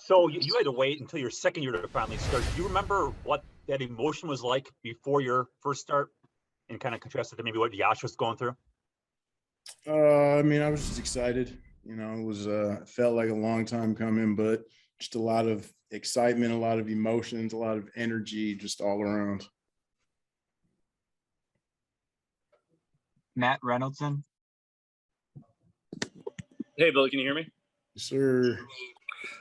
So you had to wait until your second year to finally start. Do you remember what that emotion was like before your first start, and kind of contrasted to maybe what Yosh was going through? I mean, I was just excited. It was felt like a long time coming, but just a lot of excitement, a lot of emotions, a lot of energy, just all around. Matt Reynoldson. Hey, Billy, can you hear me? Yes, sir.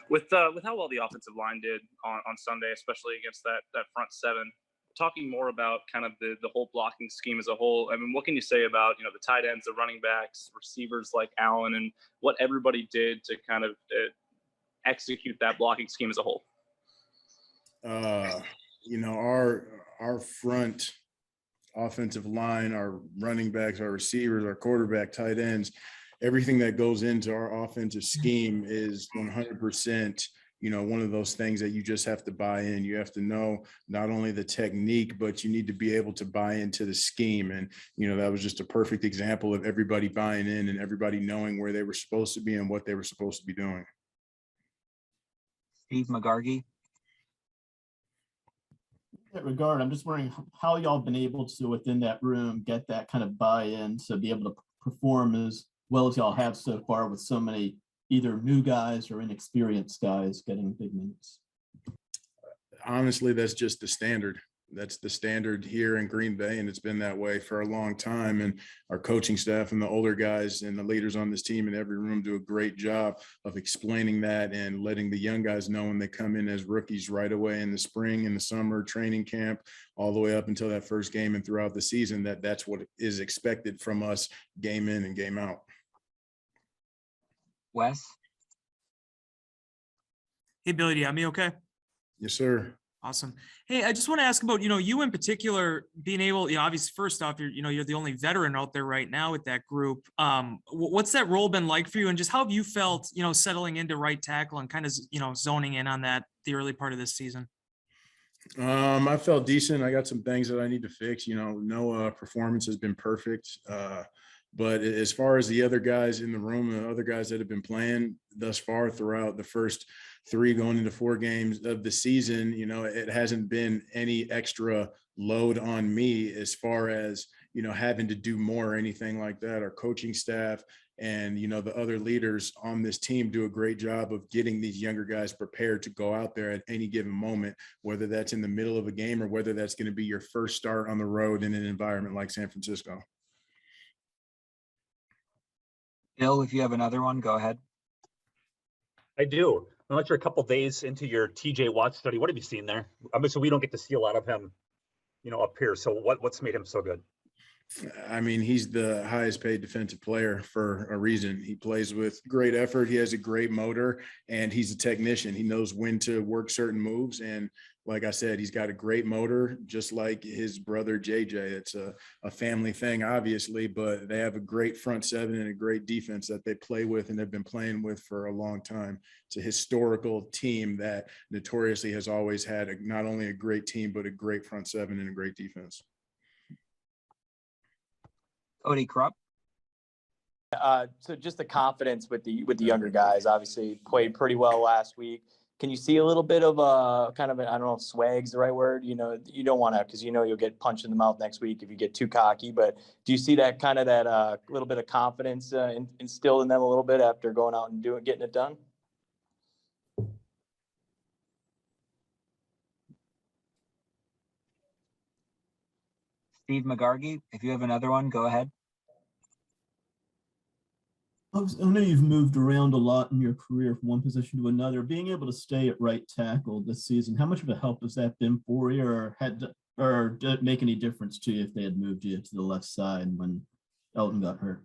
With how well the offensive line did on Sunday, especially against that front seven, talking more about kind of the whole blocking scheme as a whole. I mean, what can you say about, the tight ends, the running backs, receivers like Allen, and what everybody did to kind of execute that blocking scheme as a whole? Our front offensive line, our running backs, our receivers, our quarterback, tight ends, everything that goes into our offensive scheme is 100%, one of those things that you just have to buy in. You have to know not only the technique, but you need to be able to buy into the scheme. And, that was just a perfect example of everybody buying in and everybody knowing where they were supposed to be and what they were supposed to be doing. Steve McGargy. In that regard, I'm just wondering how y'all been able to, within that room, get that kind of buy-in to be able to perform as well as y'all have so far with so many either new guys or inexperienced guys getting big minutes. Honestly, that's just the standard. That's the standard here in Green Bay, and it's been that way for a long time. And our coaching staff and the older guys and the leaders on this team in every room do a great job of explaining that and letting the young guys know when they come in as rookies right away in the spring, in the summer, training camp, all the way up until that first game and throughout the season, that's what is expected from us game in and game out. Wes. Hey, Billy, do you have me okay? Yes, sir. Awesome. Hey, I just want to ask about, you in particular being able, obviously, first off, you're the only veteran out there right now with that group. What's that role been like for you? And just how have you felt, settling into right tackle and kind of, zoning in on that the early part of this season? I felt decent. I got some things that I need to fix. No performance has been perfect. But as far as the other guys in the room, the other guys that have been playing thus far throughout the first 3 going into 4 games of the season, it hasn't been any extra load on me as far as, having to do more or anything like that. Our coaching staff and, the other leaders on this team do a great job of getting these younger guys prepared to go out there at any given moment, whether that's in the middle of a game or whether that's going to be your first start on the road in an environment like San Francisco. Bill, if you have another one, go ahead. I do. I'm not sure, a couple days into your TJ Watt study, what have you seen there? Obviously, we don't get to see a lot of him, up here. So what's made him so good? I mean, he's the highest paid defensive player for a reason. He plays with great effort. He has a great motor, and he's a technician. He knows when to work certain moves. And like I said, he's got a great motor, just like his brother, JJ. It's a family thing, obviously, but they have a great front seven and a great defense that they play with and have been playing with for a long time. It's a historical team that notoriously has always had not only a great team, but a great front seven and a great defense. Cody Krupp. So just the confidence with the younger guys, obviously played pretty well last week. Can you see a little bit of kind of, I don't know if swag's the right word, you don't want to, because you'll get punched in the mouth next week if you get too cocky, but do you see that kind of that little bit of confidence instilled in them a little bit after going out and getting it done? Steve McGargy, if you have another one, go ahead. I know you've moved around a lot in your career from one position to another. Being able to stay at right tackle this season, how much of a help has that been for you, or did it make any difference to you if they had moved you to the left side when Elton got hurt?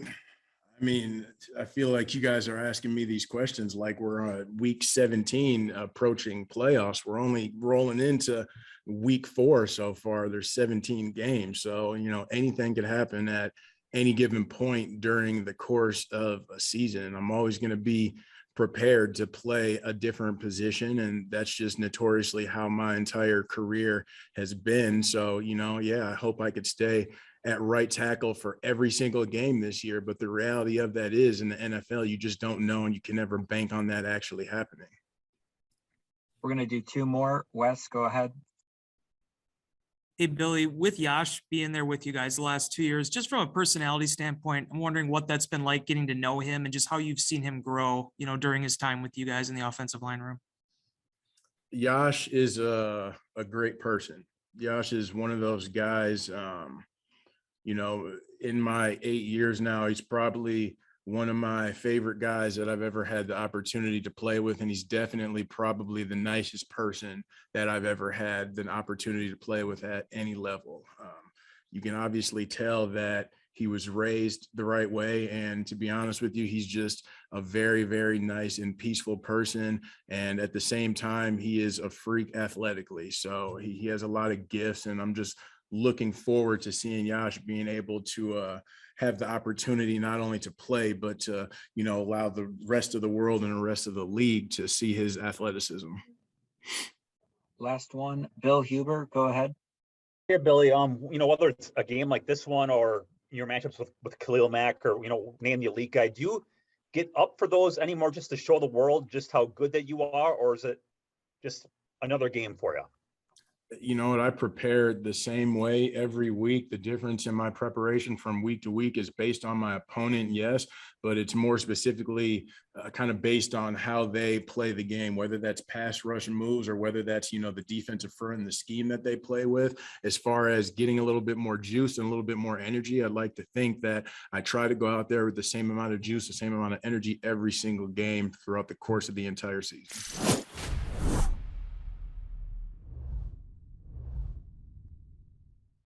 I mean, I feel like you guys are asking me these questions like we're on week 17 approaching playoffs. We're only rolling into week 4 so far. There's 17 games. So, anything could happen at any given point during the course of a season. And I'm always going to be prepared to play a different position. And that's just notoriously how my entire career has been. So, I hope I could stay at right tackle for every single game this year. But the reality of that is in the NFL, you just don't know, and you can never bank on that actually happening. We're gonna do two more. Wes, go ahead. Hey, Billy, with Yosh being there with you guys the last 2 years, just from a personality standpoint, I'm wondering what that's been like getting to know him and just how you've seen him grow, during his time with you guys in the offensive line room. Yosh is a great person. Yosh is one of those guys, in my 8 years now, he's probably one of my favorite guys that I've ever had the opportunity to play with. And he's definitely probably the nicest person that I've ever had the opportunity to play with at any level. You can obviously tell that he was raised the right way. And to be honest with you, he's just a very, very nice and peaceful person. And at the same time, he is a freak athletically. So he has a lot of gifts, and I'm just looking forward to seeing Yosh being able to have the opportunity not only to play, but to, allow the rest of the world and the rest of the league to see his athleticism. Last one, Bill Huber, go ahead. Yeah, Billy, whether it's a game like this one or your matchups with Khalil Mack or, name the elite guy, do you get up for those anymore just to show the world just how good that you are? Or is it just another game for you? You know what? I prepared the same way every week. The difference in my preparation from week to week is based on my opponent, yes, but it's more specifically kind of based on how they play the game, whether that's pass rush moves or whether that's, the defensive front and the scheme that they play with. As far as getting a little bit more juice and a little bit more energy, I'd like to think that I try to go out there with the same amount of juice, the same amount of energy every single game throughout the course of the entire season.